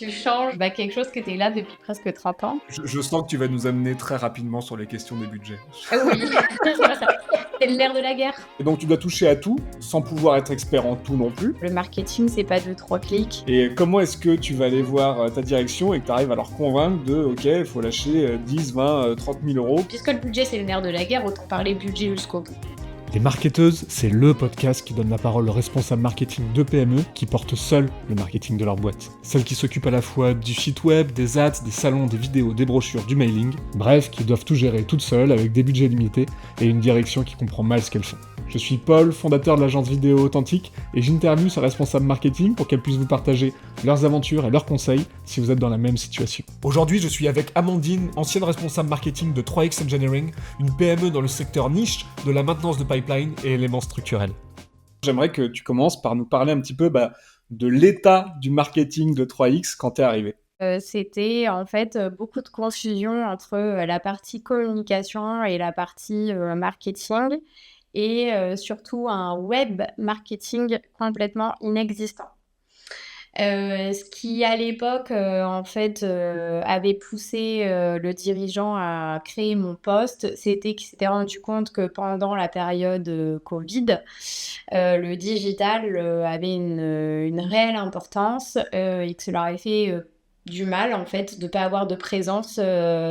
Tu changes quelque chose qui était là depuis presque 30 ans. Je sens que tu vas nous amener très rapidement sur les questions des budgets. Oui, c'est le nerf de la guerre. Et donc tu dois toucher à tout, sans pouvoir être expert en tout non plus. Le marketing, c'est pas 2-3 clics. Et comment est-ce que tu vas aller voir ta direction et que tu arrives à leur convaincre de OK, il faut lâcher 10, 20, 30 000 euros. Puisque le budget, c'est le nerf de la guerre, autant parler budget jusqu'au bout. Les Marketeuses, c'est le podcast qui donne la parole aux responsables marketing de PME qui portent seuls le marketing de leur boîte. Celles qui s'occupent à la fois du site web, des ads, des salons, des vidéos, des brochures, du mailing, bref, qui doivent tout gérer toutes seules avec des budgets limités et une direction qui comprend mal ce qu'elles font. Je suis Paul, fondateur de l'agence vidéo Authentique, et j'interviewe ces responsables marketing pour qu'elles puissent vous partager leurs aventures et leurs conseils si vous êtes dans la même situation. Aujourd'hui, je suis avec Amandine, ancienne responsable marketing de 3X Engineering, une PME dans le secteur niche de la maintenance de pipeline et éléments structurels. J'aimerais que tu commences par nous parler un petit peu de l'état du marketing de 3X quand t'es arrivé. C'était en fait beaucoup de confusion entre la partie communication et la partie marketing et surtout un web marketing complètement inexistant. Ce qui à l'époque en fait avait poussé le dirigeant à créer mon poste, c'était qu'il s'était rendu compte que pendant la période Covid, le digital avait une réelle importance et que cela aurait fait du mal en fait de pas avoir de présence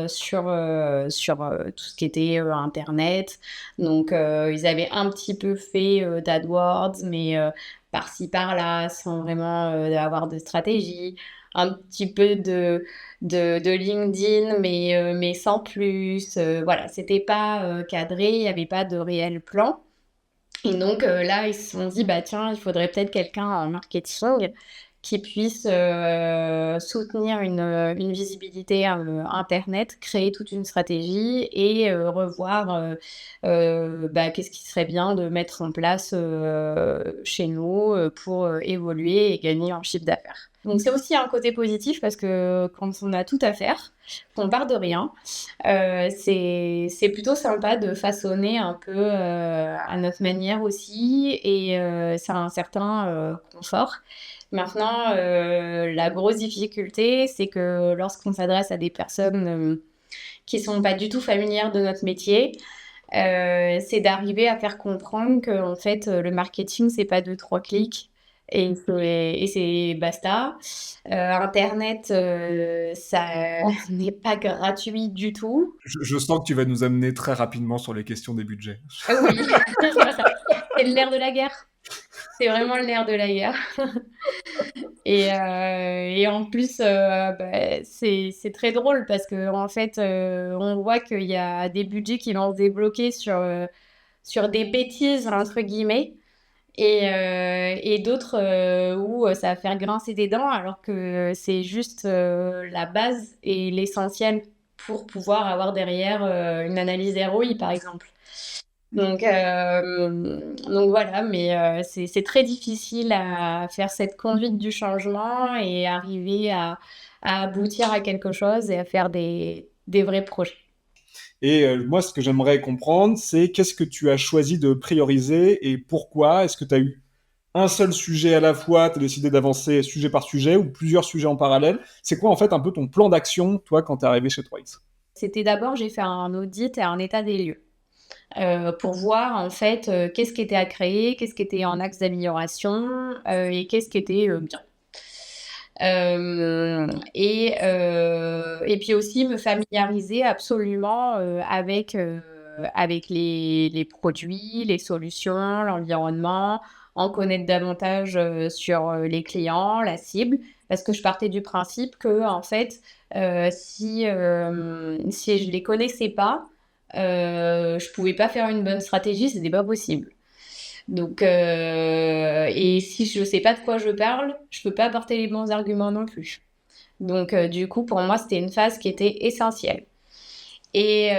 sur tout ce qui était internet. Donc ils avaient un petit peu fait d'AdWords, mais par-ci par-là, sans vraiment avoir de stratégie, un petit peu de LinkedIn, mais sans plus. Voilà, c'était pas cadré, il n'y avait pas de réel plan. Et donc là, ils se sont dit, bah tiens, il faudrait peut-être quelqu'un en marketing qui puisse soutenir une visibilité Internet, créer toute une stratégie et revoir qu'est-ce qui serait bien de mettre en place chez nous pour évoluer et gagner en chiffre d'affaires. Donc c'est aussi un côté positif parce que quand on a tout à faire, qu'on part de rien, c'est plutôt sympa de façonner un peu à notre manière aussi et ça a un certain confort. Maintenant, la grosse difficulté, c'est que lorsqu'on s'adresse à des personnes qui sont pas du tout familières de notre métier, c'est d'arriver à faire comprendre que en fait, le marketing, c'est pas 2-3 clics et c'est basta. Internet, ça n'est pas gratuit du tout. Je sens que tu vas nous amener très rapidement sur les questions des budgets. Oui, c'est le nerf de la guerre. C'est vraiment le nerf de la guerre. Et en plus, c'est très drôle parce que en fait, on voit qu'il y a des budgets qui vont se débloquer sur des bêtises, entre guillemets, et d'autres où ça va faire grincer des dents alors que c'est juste la base et l'essentiel pour pouvoir avoir derrière une analyse ROI, par exemple. Donc voilà, mais c'est très difficile à faire cette conduite du changement et arriver à aboutir à quelque chose et à faire des vrais projets. Et moi, ce que j'aimerais comprendre, c'est qu'est-ce que tu as choisi de prioriser et pourquoi? Est-ce que tu as eu un seul sujet à la fois, tu as décidé d'avancer sujet par sujet ou plusieurs sujets en parallèle? C'est quoi en fait un peu ton plan d'action, toi, quand tu es arrivé chez 3X? C'était d'abord, j'ai fait un audit et un état des lieux. Pour voir en fait qu'est-ce qui était à créer, qu'est-ce qui était en axe d'amélioration et qu'est-ce qui était bien. Et puis aussi me familiariser absolument avec les produits, les solutions, l'environnement, en connaître davantage sur les clients, la cible, parce que je partais du principe que en fait, si je les connaissais pas, je pouvais pas faire une bonne stratégie, c'était pas possible. Donc, et si je sais pas de quoi je parle, je peux pas apporter les bons arguments non plus. Donc, du coup, pour moi, c'était une phase qui était essentielle. Et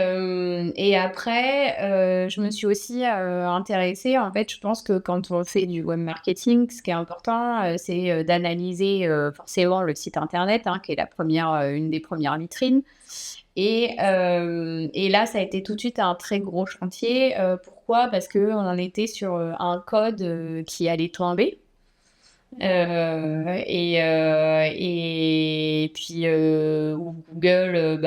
après, je me suis aussi intéressée. En fait, je pense que quand on fait du web marketing, ce qui est important, c'est d'analyser forcément le site internet, hein, qui est une des premières vitrines. Et là, ça a été tout de suite un très gros chantier. Pourquoi? Parce qu'on en était sur un code qui allait tomber. et puis où Google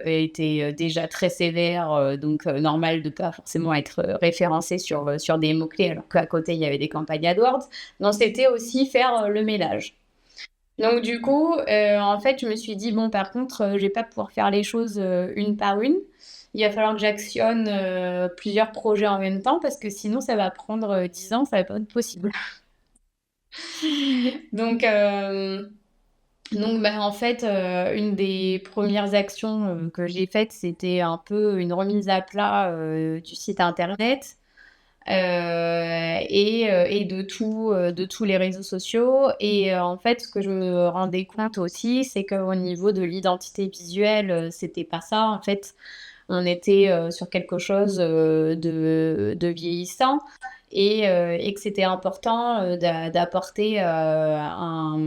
était déjà très sévère, donc normal de pas forcément être référencé sur des mots-clés, alors qu'à côté, il y avait des campagnes AdWords. Donc c'était aussi faire le ménage. Donc du coup, en fait, je me suis dit: «Bon, par contre, je vais pas pouvoir faire les choses, une par une. Il va falloir que j'actionne, plusieurs projets en même temps parce que sinon ça va prendre, 10 ans, ça va pas être possible». Donc en fait, une des premières actions, que j'ai faites, c'était un peu une remise à plat, du site internet, et de tous les réseaux sociaux et en fait, ce que je me rendais compte aussi, c'est qu'au niveau de l'identité visuelle, c'était pas ça. En fait, on était, sur quelque chose, de vieillissant et que c'était important, d'apporter, un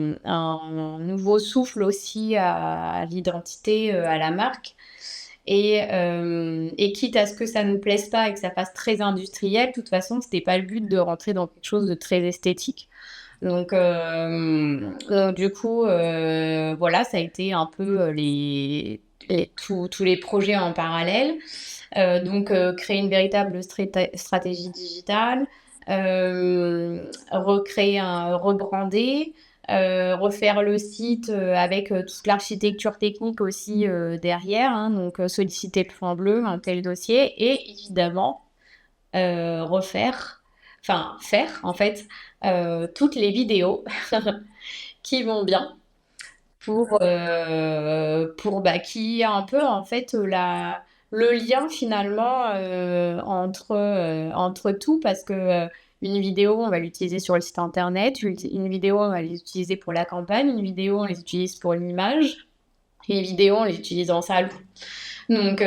nouveau souffle aussi à l'identité, à la marque et quitte à ce que ça nous plaise pas et que ça fasse très industriel, de toute façon, c'était pas le but de rentrer dans quelque chose de très esthétique. Donc du coup, voilà, ça a été un peu, tous les projets en parallèle. Créer une véritable stratégie digitale, rebrander, refaire le site, avec, toute l'architecture technique aussi, derrière, hein, solliciter le fond bleu, un tel dossier et évidemment, faire en fait, toutes les vidéos qui vont bien qui est un peu en fait le lien finalement entre tout parce que une vidéo on va l'utiliser sur le site internet, une vidéo on va l'utiliser pour la campagne, une vidéo on les utilise pour l'image et une vidéo on les utilise en salle. Donc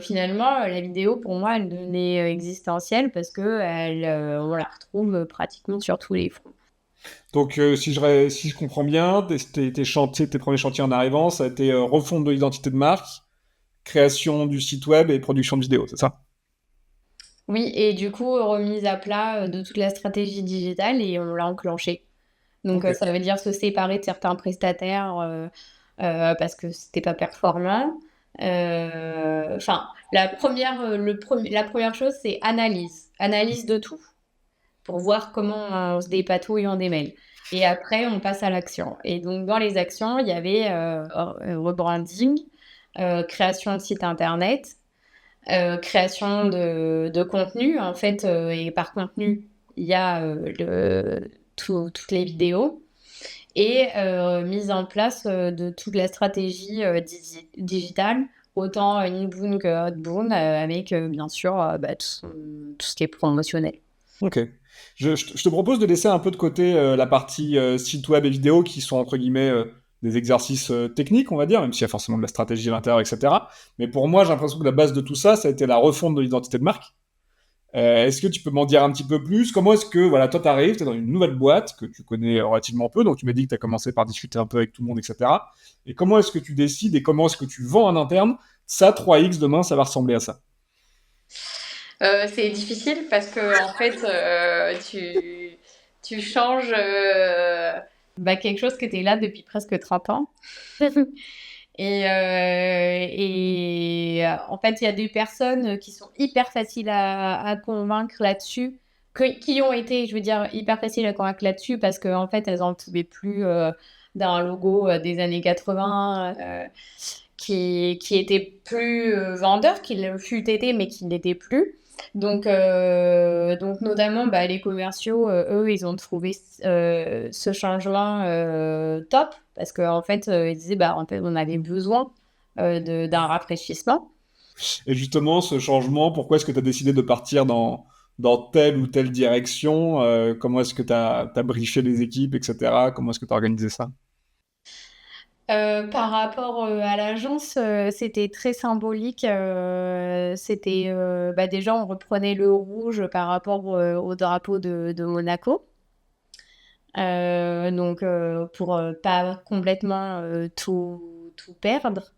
finalement la vidéo pour moi elle devenait existentielle parce que on la retrouve pratiquement sur tous les fronts. Donc, si je comprends bien, tes chantiers, tes premiers chantiers en arrivant, ça a été refonte de l'identité de marque, création du site web et production de vidéos, c'est ça? Oui, et du coup, remise à plat, de toute la stratégie digitale et on l'a enclenchée. Donc, Ok. ça veut dire se séparer de certains prestataires, parce que c'était pas performant. Enfin, la première chose, c'est analyse. Analyse de tout, pour voir comment on se dépatouille en des mails. Et après, on passe à l'action. Et donc, dans les actions, il y avait, rebranding, création de site internet, création de contenu, en fait, et par contenu, il y a toutes les vidéos et mise en place de toute la stratégie digitale, autant inbound que outbound, avec bien sûr tout ce qui est promotionnel. Ok. Je te propose de laisser un peu de côté la partie site web et vidéo qui sont entre guillemets des exercices techniques, on va dire, même s'il y a forcément de la stratégie à l'intérieur, etc. Mais pour moi, j'ai l'impression que la base de tout ça, ça a été la refonte de l'identité de marque. Est-ce que tu peux m'en dire un petit peu plus? Comment est-ce que, voilà, toi, t'arrives, t'es dans une nouvelle boîte que tu connais relativement peu, donc tu m'as dit que t'as commencé par discuter un peu avec tout le monde, etc. Et comment est-ce que tu décides et comment est-ce que tu vends en interne ça, 3X, demain, ça va ressembler à ça? C'est difficile parce que en fait, tu changes quelque chose qui était là depuis presque 30 ans. En fait, il y a des personnes qui sont hyper faciles à convaincre là-dessus, qui ont été, je veux dire, hyper faciles à convaincre là-dessus parce qu'en fait, elles n'en pouvaient plus d'un logo des années 80 qui était plus vendeur qu'il fut été, mais qui n'était plus. Donc notamment, les commerciaux, eux, ils ont trouvé ce changement top parce qu'en fait, ils disaient, en fait, on avait besoin d'un rafraîchissement. Et justement, ce changement, pourquoi est-ce que tu as décidé de partir dans telle ou telle direction? Comment est-ce que tu as briefé les équipes, etc. Comment est-ce que tu as organisé ça? Par rapport à l'agence, c'était très symbolique. C'était déjà, on reprenait le rouge par rapport au drapeau de Monaco. Pour pas complètement tout perdre.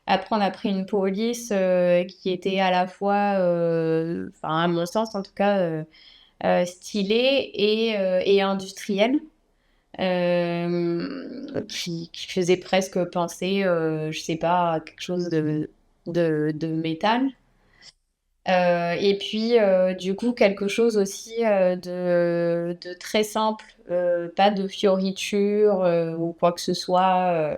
Après, on a pris une police qui était à la fois, à mon sens en tout cas, stylée et industrielle. qui faisait presque penser, je sais pas, à quelque chose de métal. Et puis, du coup, quelque chose aussi de très simple, pas de fioritures ou quoi que ce soit.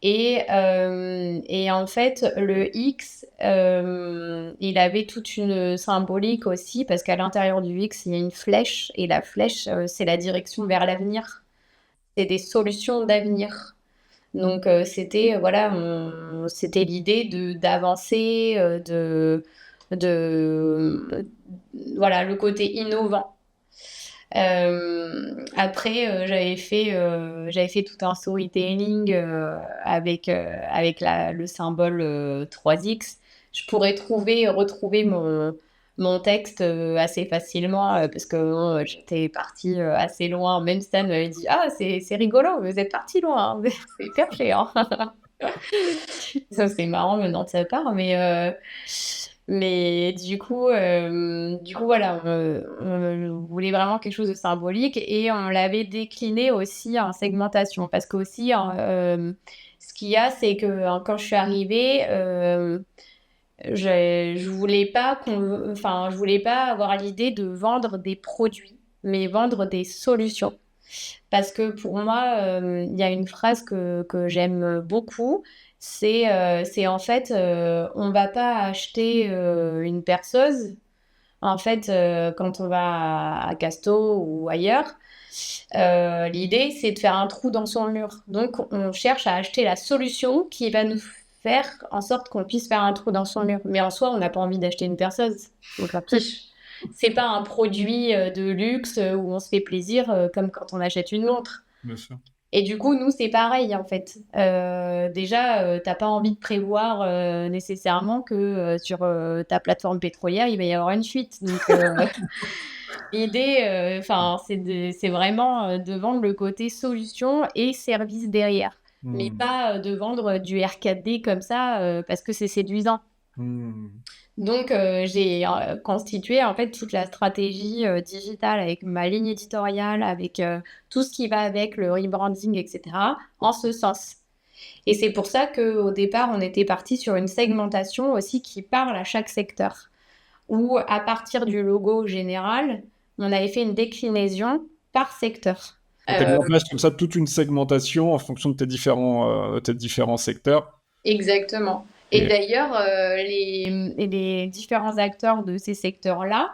Et en fait, le X, il avait toute une symbolique aussi, parce qu'à l'intérieur du X, il y a une flèche, et la flèche, c'est la direction vers l'avenir. C'est des solutions d'avenir. Donc, c'était voilà, c'était l'idée d'avancer, de voilà, le côté innovant. Après, j'avais fait tout un storytelling avec le symbole 3X. Je pourrais retrouver mon texte assez facilement parce que j'étais partie assez loin. Même Stan m'avait dit: «Ah, c'est rigolo, vous êtes parti loin, hein, c'est perché, hein.» Ça, c'est marrant maintenant de sa part, mais du coup, voilà, on voulait vraiment quelque chose de symbolique et on l'avait décliné aussi en segmentation. Parce qu'aussi, ce qu'il y a, c'est que quand je suis arrivée, je voulais pas je voulais pas avoir l'idée de vendre des produits, mais vendre des solutions. Parce que pour moi, il y a une phrase que j'aime beaucoup, c'est en fait, on va pas acheter une perceuse. En fait, quand on va à Casto ou ailleurs, l'idée, c'est de faire un trou dans son mur. Donc, on cherche à acheter la solution qui va nous faire en sorte qu'on puisse faire un trou dans son mur. Mais en soi, on n'a pas envie d'acheter une perceuse. Donc, la fiche. C'est pas un produit de luxe où on se fait plaisir comme quand on achète une montre. Bien sûr. Et du coup, nous, c'est pareil, en fait. Déjà, t'as pas envie de prévoir nécessairement que sur ta plateforme pétrolière, il va y avoir une fuite. Donc, l'idée, c'est vraiment de vendre le côté solution et service derrière. Mais pas de vendre du R4D comme ça parce que c'est séduisant. Donc, j'ai constitué en fait toute la stratégie digitale avec ma ligne éditoriale, avec tout ce qui va avec le rebranding, etc., en ce sens. Et c'est pour ça qu'au départ, on était parti sur une segmentation aussi qui parle à chaque secteur, où à partir du logo général, on avait fait une déclinaison par secteur. Tu as mis en place comme ça toute une segmentation en fonction de tes différents secteurs. Exactement. Et d'ailleurs, les différents acteurs de ces secteurs-là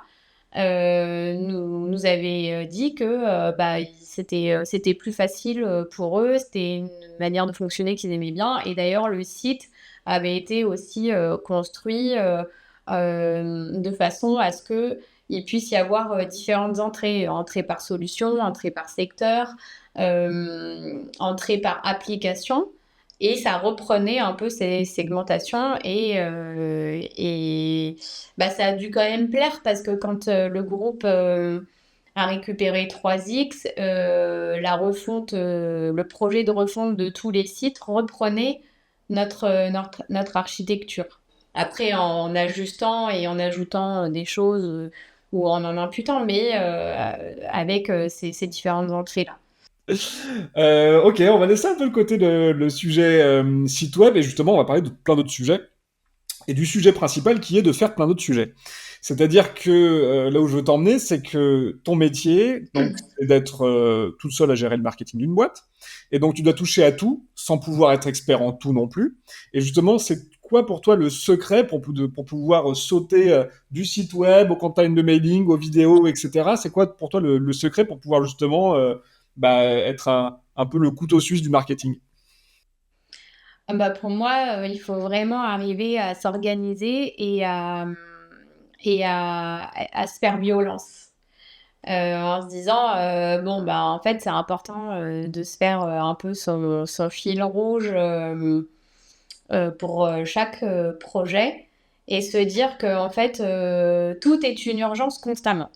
nous avaient dit que c'était plus facile pour eux, c'était une manière de fonctionner qu'ils aimaient bien. Et d'ailleurs, le site avait été aussi construit de façon à ce qu'il puisse y avoir différentes entrées par solution, entrées par secteur, entrées par application. Et ça reprenait un peu ces segmentations et ça a dû quand même plaire parce que quand le groupe a récupéré 3X, le projet de refonte de tous les sites reprenait notre architecture. Après, en ajustant et en ajoutant des choses ou en imputant, mais avec ces différentes entrées-là. Ok, on va laisser un peu le côté le sujet site web et justement on va parler de plein d'autres sujets et du sujet principal qui est de faire plein d'autres sujets. C'est-à-dire que là où je veux t'emmener, c'est que ton métier, donc, c'est d'être toute seule à gérer le marketing d'une boîte, et donc tu dois toucher à tout sans pouvoir être expert en tout non plus. Et justement, c'est quoi pour toi le secret pour pouvoir sauter du site web au campagnes de mailing, aux vidéos, etc. C'est quoi pour toi le secret pour pouvoir justement être un peu le couteau suisse du marketing? Pour moi, il faut vraiment arriver à s'organiser et à se faire violence. En se disant, bon, en fait, c'est important de se faire un peu son fil rouge pour chaque projet et se dire qu'en fait, tout est une urgence constamment.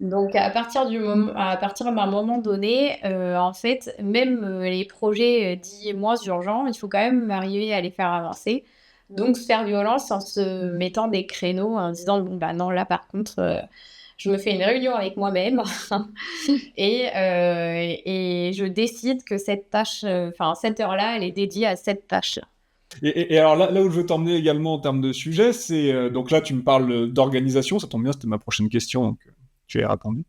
Donc, à partir d'un moment donné, en fait, même les projets dits moins urgents, il faut quand même arriver à les faire avancer. Donc, se faire violence en se mettant des créneaux, en disant, bon, non, là, par contre, je me fais une réunion avec moi-même et je décide que cette tâche, enfin cette heure-là, elle est dédiée à cette tâche. Et alors là où je veux t'emmener également en termes de sujet, c'est donc là tu me parles d'organisation, ça tombe bien, c'était ma prochaine question, donc tu y as répondu.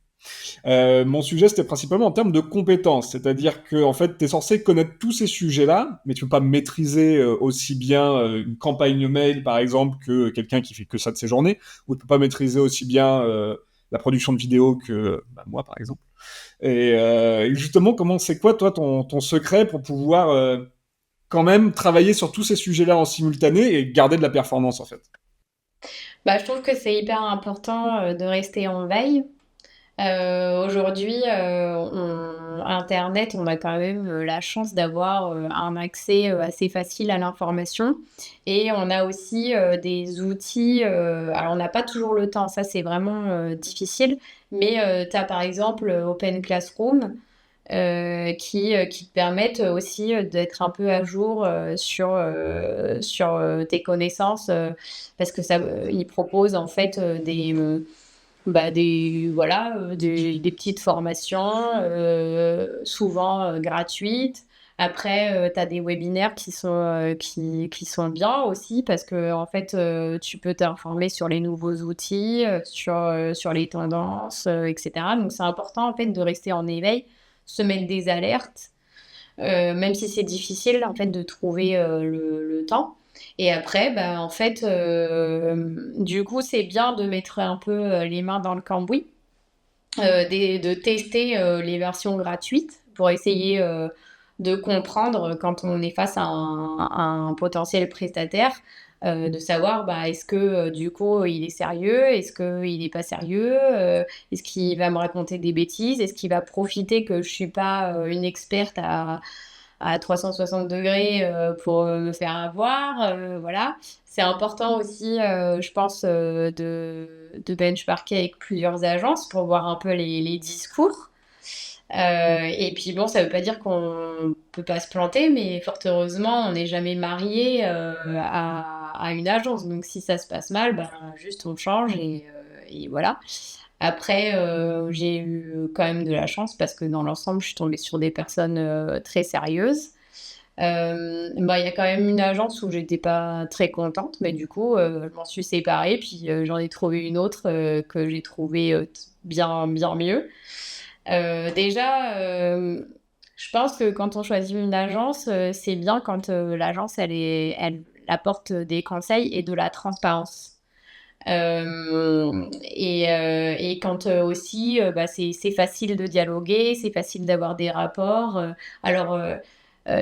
Mon sujet, c'était principalement en termes de compétences, c'est-à-dire que en fait, tu es censé connaître tous ces sujets-là, mais tu peux pas maîtriser aussi bien une campagne mail, par exemple, que quelqu'un qui fait que ça de ses journées, ou tu peux pas maîtriser aussi bien la production de vidéos que moi, par exemple. Et justement, c'est quoi, toi, ton secret pour pouvoir quand même travailler sur tous ces sujets-là en simultané et garder de la performance, en fait? Bah, je trouve que c'est hyper important de rester en veille. Aujourd'hui, Internet, on a quand même la chance d'avoir un accès assez facile à l'information. Et on a aussi des outils. Alors, on n'a pas toujours le temps, ça c'est vraiment difficile. Mais tu as par exemple Open Classroom qui te permettent aussi d'être un peu à jour sur tes connaissances parce que ils proposent en fait des petites formations, souvent gratuites. Après, tu as des webinaires qui sont bien aussi parce que en fait, tu peux t'informer sur les nouveaux outils, sur les tendances, et cetera. Donc c'est important en fait de rester en éveil, se mettre des alertes, même si c'est difficile en fait de trouver, le temps. Et après, bah, en fait, du coup, c'est bien de mettre un peu, les mains dans le cambouis, de tester les versions gratuites pour essayer de comprendre quand on est face à un potentiel prestataire, de savoir bah, est-ce que du coup il est sérieux, est-ce qu'il n'est pas sérieux, est-ce qu'il va me raconter des bêtises, est-ce qu'il va profiter que je suis pas une experte à 360 degrés pour me faire avoir. Voilà. C'est important aussi, je pense, de benchmarker avec plusieurs agences pour voir un peu les discours. Et puis bon, ça veut pas dire qu'on peut pas se planter, mais fort heureusement, on n'est jamais marié à une agence. Donc si ça se passe mal, ben, juste on change et voilà. Après, j'ai eu quand même de la chance parce que dans l'ensemble, je suis tombée sur des personnes très sérieuses. Bah, il y a quand même une agence où j'étais pas très contente, mais du coup, je m'en suis séparée, puis j'en ai trouvé une autre que j'ai trouvée bien, bien mieux. Déjà, je pense que quand on choisit une agence, c'est bien quand l'agence, elle apporte des conseils et de la transparence. Et quand aussi, bah, c'est facile de dialoguer, c'est facile d'avoir des rapports. Alors,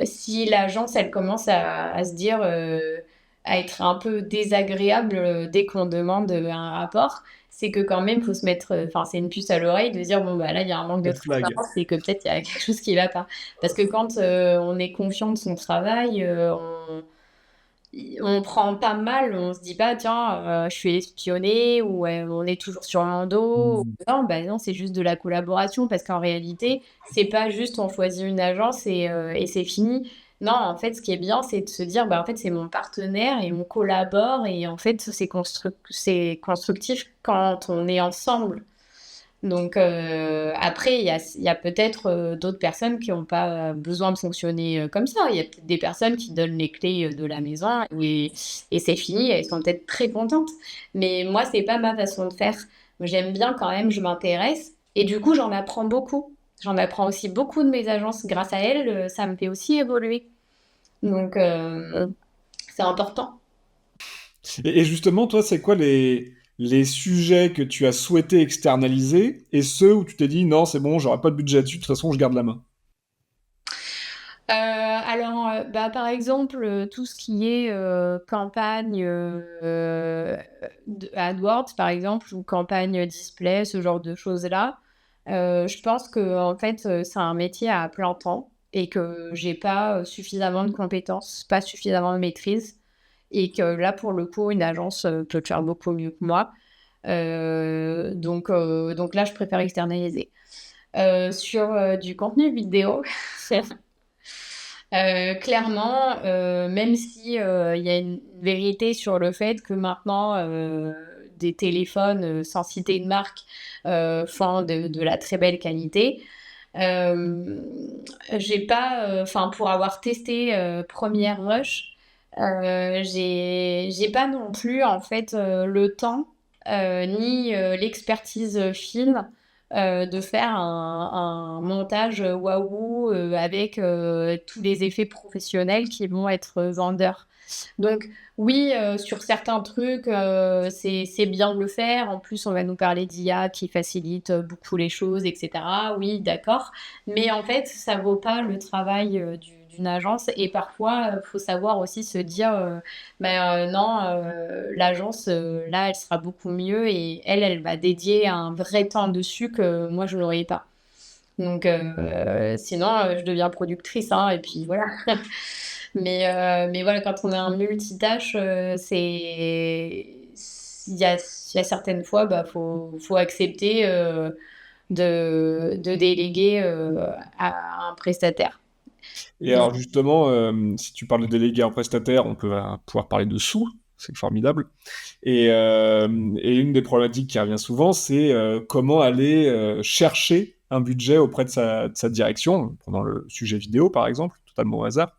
si l'agence, elle commence à se dire, à être un peu désagréable dès qu'on demande un rapport, c'est que quand même, il faut se mettre, enfin, c'est une puce à l'oreille de dire, bon, bah là, il y a un manque de Red flag. transparence, c'est que peut-être il y a quelque chose qui ne va pas. Parce que quand on est confiant de son travail, on prend pas mal, on se dit pas, tiens, je suis espionnée ou on est toujours sur un dos. Mm. Non, bah non, c'est juste de la collaboration parce qu'en réalité, c'est pas juste on choisit une agence et c'est fini. Non, en fait, ce qui est bien, c'est de se dire, bah en fait, c'est mon partenaire et on collabore et en fait, c'est constructif quand on est ensemble. Donc après, il y a peut-être d'autres personnes qui n'ont pas besoin de fonctionner comme ça. Il y a peut-être des personnes qui donnent les clés de la maison et c'est fini, elles sont peut-être très contentes. Mais moi, c'est pas ma façon de faire. J'aime bien quand même, je m'intéresse et du coup, j'en apprends beaucoup. J'en apprends aussi beaucoup de mes agences. Grâce à elles, ça me fait aussi évoluer. Donc, c'est important. Et justement, toi, c'est quoi les sujets que tu as souhaité externaliser et ceux où tu t'es dit non, c'est bon, j'aurai pas de budget dessus, de toute façon, je garde la main? Alors, bah, par exemple, tout ce qui est, campagne, AdWords, par exemple, ou campagne display, ce genre de choses-là, je pense qu'en fait, c'est un métier à plein temps et que j'ai pas, suffisamment de compétences, pas suffisamment de maîtrise et que là, pour le coup, une agence, peut le faire beaucoup mieux que moi. Donc là, je préfère externaliser. Sur, du contenu vidéo, clairement, même si, il y a une vérité sur le fait que maintenant, des téléphones, sans citer de marque, font de la très belle qualité. J'ai pas, enfin, pour avoir testé, Premiere Rush, j'ai pas non plus, en fait, le temps, ni, l'expertise, film, de faire un montage, waouh, avec, tous les effets professionnels qui vont être, vendeurs. Donc oui, sur certains trucs, c'est bien de le faire. En plus, on va nous parler d'IA qui facilite, beaucoup les choses et cetera. Oui, d'accord, mais en fait, ça vaut pas le travail, d'une agence et parfois, faut savoir aussi se dire, non, l'agence, là, elle sera beaucoup mieux et elle va dédier un vrai temps dessus que moi je n'aurais pas. Donc sinon, je deviens productrice, hein, et puis voilà. Mais voilà, quand on est un multitâche, il y a certaines fois, bah, faut accepter, de déléguer, à un prestataire. Et alors justement, si tu parles de déléguer un prestataire, on peut pouvoir parler de sous, c'est formidable. Et une des problématiques qui revient souvent, c'est comment aller chercher un budget auprès de sa direction, pendant le sujet vidéo par exemple, totalement au hasard.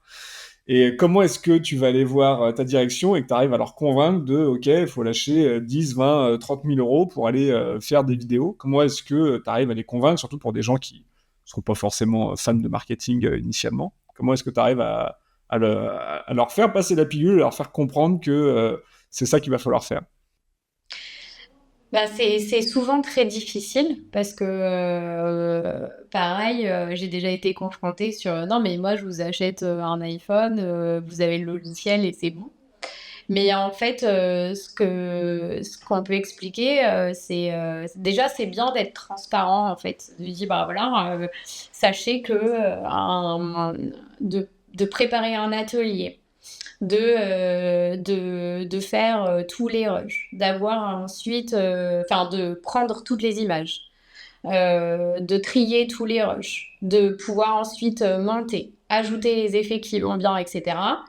Et comment est-ce que tu vas aller voir ta direction et que tu arrives à leur convaincre de, OK, il faut lâcher 10, 20, 30 000 euros pour aller faire des vidéos? Comment est-ce que tu arrives à les convaincre, surtout pour des gens qui ne sont pas forcément fans de marketing initialement? Comment est-ce que tu arrives à leur faire passer la pilule, à leur faire comprendre que c'est ça qu'il va falloir faire? Bah, c'est souvent très difficile parce que, pareil, j'ai déjà été confrontée sur: «Non mais moi je vous achète, un iPhone, vous avez le logiciel et c'est bon». Mais en fait, ce qu'on peut expliquer, déjà c'est bien d'être transparent en fait. De dire: «Bah, voilà, sachez que, de préparer un atelier, de faire, tous les rushs, d'avoir ensuite, enfin de prendre toutes les images, de trier tous les rushs, de pouvoir ensuite, monter, ajouter les effets qui vont bien et cetera».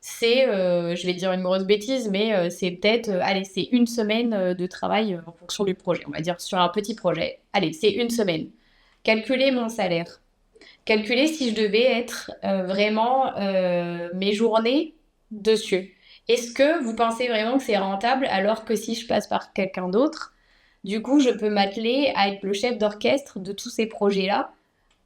C'est, je vais dire une grosse bêtise, mais c'est peut-être, allez, c'est une semaine, de travail, en fonction du projet. On va dire sur un petit projet, allez, c'est une semaine. Calculer mon salaire, calculer si je devais être, vraiment, mes journées dessus. Est-ce que vous pensez vraiment que c'est rentable alors que si je passe par quelqu'un d'autre, du coup, je peux m'atteler à être le chef d'orchestre de tous ces projets-là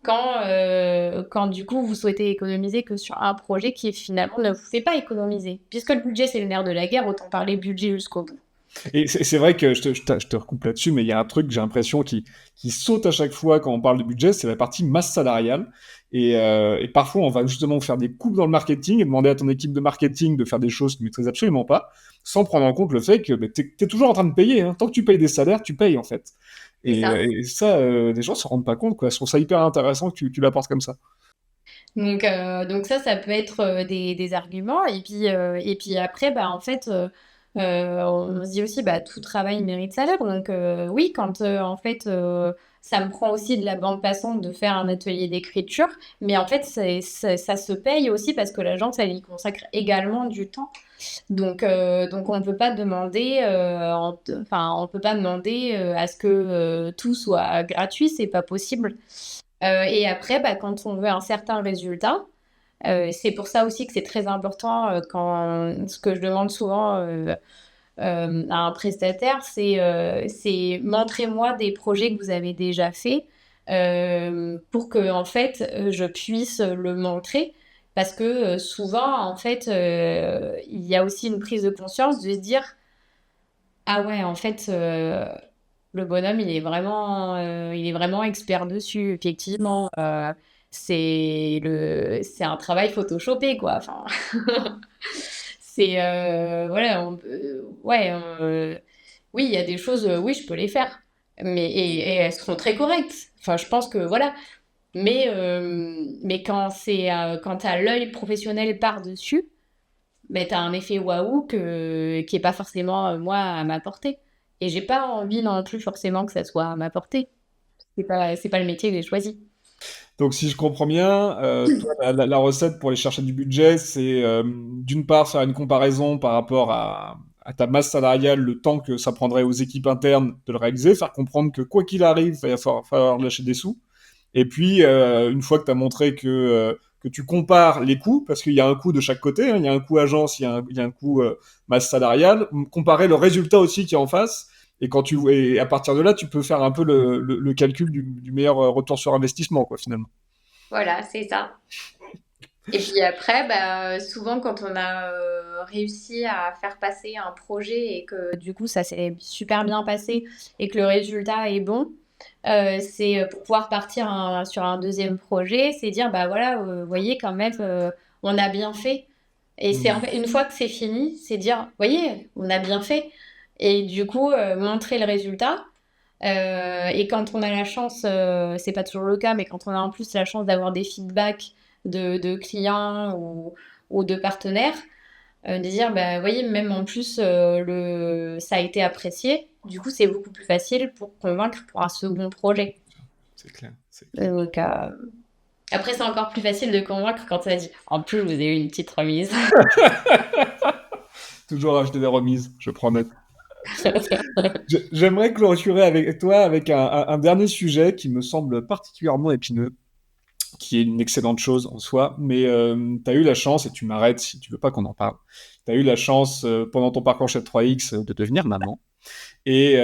quand du coup vous souhaitez économiser que sur un projet qui finalement ne vous fait pas économiser. Puisque le budget c'est le nerf de la guerre, autant parler budget jusqu'au bout. Et c'est vrai que je te recoupe là-dessus, mais il y a un truc, j'ai l'impression, qui saute à chaque fois quand on parle de budget, c'est la partie masse salariale. Et parfois, on va justement faire des coupes dans le marketing et demander à ton équipe de marketing de faire des choses qu'ils ne maîtrisent absolument pas, sans prendre en compte le fait que tu es toujours en train de payer. Hein. Tant que tu payes des salaires, tu payes en fait. C'est ça. Et ça, les gens ne se rendent pas compte, quoi. Je trouve ça hyper intéressant que tu l'apportes comme ça. Donc ça peut être des arguments. Et puis après, bah, en fait, on se dit aussi, bah, tout travail mérite salaire. Donc oui, quand en fait, ça me prend aussi de la bande passante de faire un atelier d'écriture, mais en fait, ça se paye aussi parce que l'agence, elle y consacre également du temps. Donc on ne peut pas demander, enfin, on peut pas demander à ce que tout soit gratuit, c'est pas possible. Et après, bah, quand on veut un certain résultat, c'est pour ça aussi que c'est très important, ce que je demande souvent à un prestataire, c'est montrez-moi des projets que vous avez déjà faits pour que en fait, je puisse le montrer. Parce que souvent, en fait, il y a aussi une prise de conscience de se dire ah ouais, en fait, le bonhomme, il est vraiment expert dessus, effectivement. C'est un travail photoshopé, quoi. Enfin, voilà, ouais, oui, il y a des choses, oui, je peux les faire. Et elles seront très correctes. Enfin, je pense que voilà. Mais quand t'as l'œil professionnel par-dessus, ben, tu as un effet waouh qui est pas forcément, moi, à ma portée. Et j'ai pas envie non plus forcément que ça soit à ma portée. C'est pas le métier que j'ai choisi. Donc, si je comprends bien, toi, la recette pour aller chercher du budget, c'est d'une part faire une comparaison par rapport à à ta masse salariale le temps que ça prendrait aux équipes internes de le réaliser, faire comprendre que quoi qu'il arrive, il va falloir lâcher des sous. Et puis, une fois que tu as montré que tu compares les coûts, parce qu'il y a un coût de chaque côté, hein, il y a un coût agence, il y a un coût masse salariale, comparer le résultat aussi qui est en face, et à partir de là, tu peux faire un peu le calcul du meilleur retour sur investissement, quoi, finalement. Voilà, c'est ça. Et puis après, bah, souvent quand on a réussi à faire passer un projet et que du coup ça s'est super bien passé et que le résultat est bon, c'est pour pouvoir partir sur un deuxième projet, c'est dire bah voilà, vous voyez quand même, on a bien fait. Et c'est en fait, une fois que c'est fini, c'est dire, voyez, on a bien fait. Et du coup, montrer le résultat. Et quand on a la chance, c'est pas toujours le cas, mais quand on a en plus la chance d'avoir des feedbacks de clients ou de partenaires, de dire, bah, voyez, même en plus, ça a été apprécié. Du coup, c'est beaucoup plus facile pour convaincre pour un second projet. C'est clair. C'est clair. Donc, après, c'est encore plus facile de convaincre quand on a dit, en plus, vous avez eu une petite remise. Toujours acheter des remises, je prends note. J'aimerais clôturer avec toi avec un dernier sujet qui me semble particulièrement épineux, qui est une excellente chose en soi, mais tu as eu la chance, et tu m'arrêtes si tu veux pas qu'on en parle, tu as eu la chance pendant ton parcours chez 3X de devenir maman, et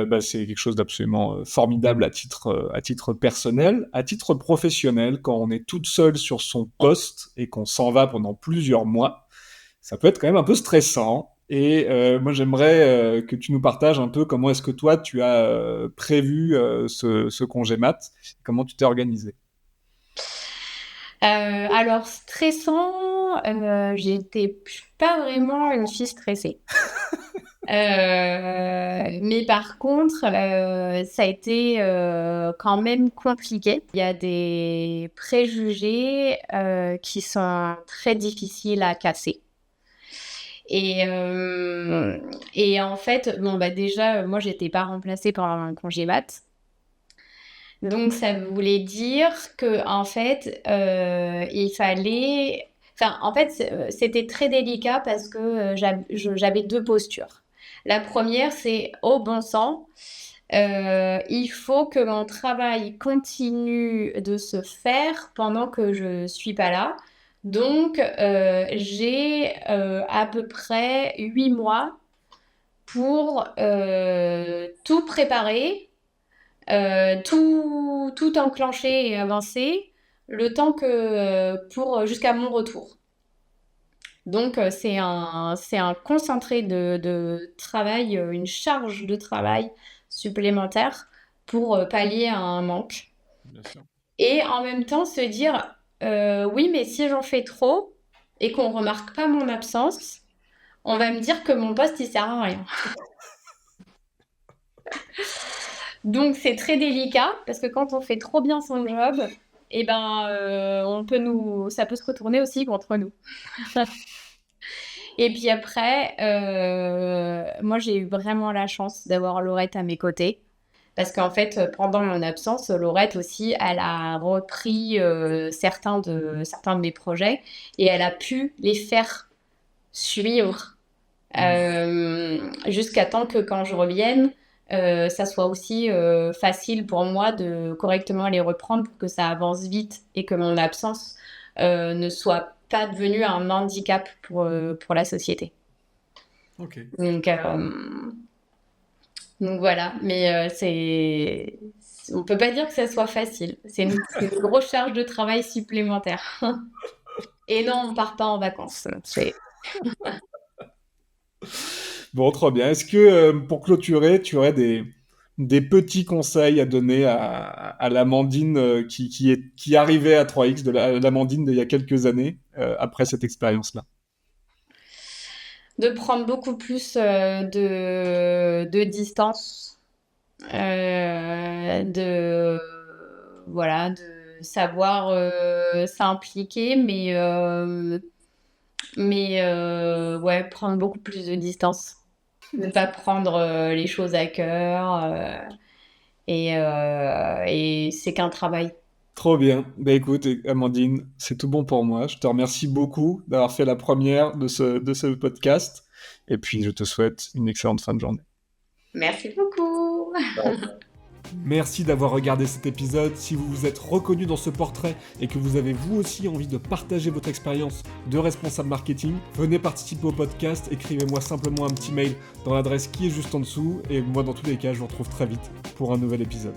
bah, c'est quelque chose d'absolument formidable à titre personnel, à titre professionnel, quand on est toute seule sur son poste et qu'on s'en va pendant plusieurs mois, ça peut être quand même un peu stressant. Et moi, j'aimerais que tu nous partages un peu comment est-ce que toi, tu as prévu ce congé mat, comment tu t'es organisé. Alors, stressant, j'étais pas vraiment une fille stressée. Mais par contre, ça a été quand même compliqué. Il y a des préjugés qui sont très difficiles à casser. Et en fait, bon, bah déjà, moi, j'étais pas remplacée par un congé mat. Donc, ça voulait dire que, en fait, il fallait. Enfin, en fait, c'était très délicat parce que j'avais deux postures. La première, c'est au bon sang. Il faut que mon travail continue de se faire pendant que je suis pas là. Donc, j'ai à peu près 8 mois pour tout préparer, tout enclencher et avancer, le temps que pour jusqu'à mon retour. Donc, c'est un concentré de travail, une charge de travail supplémentaire pour pallier à un manque. Bien sûr. Et en même temps, se dire, oui, mais si j'en fais trop et qu'on ne remarque pas mon absence, on va me dire que mon poste, il sert à rien. Donc, c'est très délicat parce que quand on fait trop bien son job, eh ben, ça peut se retourner aussi contre nous. Et puis après, moi, j'ai eu vraiment la chance d'avoir Laurette à mes côtés. Parce qu'en fait, pendant mon absence, Laurette aussi, elle a repris certains de mes projets et elle a pu les faire suivre jusqu'à temps que quand je revienne, ça soit aussi facile pour moi de correctement les reprendre pour que ça avance vite et que mon absence ne soit pas devenue un handicap pour la société. Ok. Donc voilà, mais on peut pas dire que ça soit facile. C'est une grosse charge de travail supplémentaire. Et non, on part pas en vacances. Bon, trop bien. Est-ce que, pour clôturer, tu aurais des petits conseils à donner à l'Amandine qui arrivait à 3X, l'Amandine d'il y a quelques années, après cette expérience-là? De prendre beaucoup plus de distance, voilà, de savoir s'impliquer, mais ouais, prendre beaucoup plus de distance. Ne pas prendre les choses à cœur. Et c'est qu'un travail. Trop bien. Bah écoute, Amandine, c'est tout bon pour moi. Je te remercie beaucoup d'avoir fait la première de ce podcast. Et puis, je te souhaite une excellente fin de journée. Merci beaucoup. Merci d'avoir regardé cet épisode. Si vous vous êtes reconnu dans ce portrait et que vous avez vous aussi envie de partager votre expérience de responsable marketing, venez participer au podcast, écrivez-moi simplement un petit mail dans l'adresse qui est juste en dessous et moi dans tous les cas je vous retrouve très vite pour un nouvel épisode.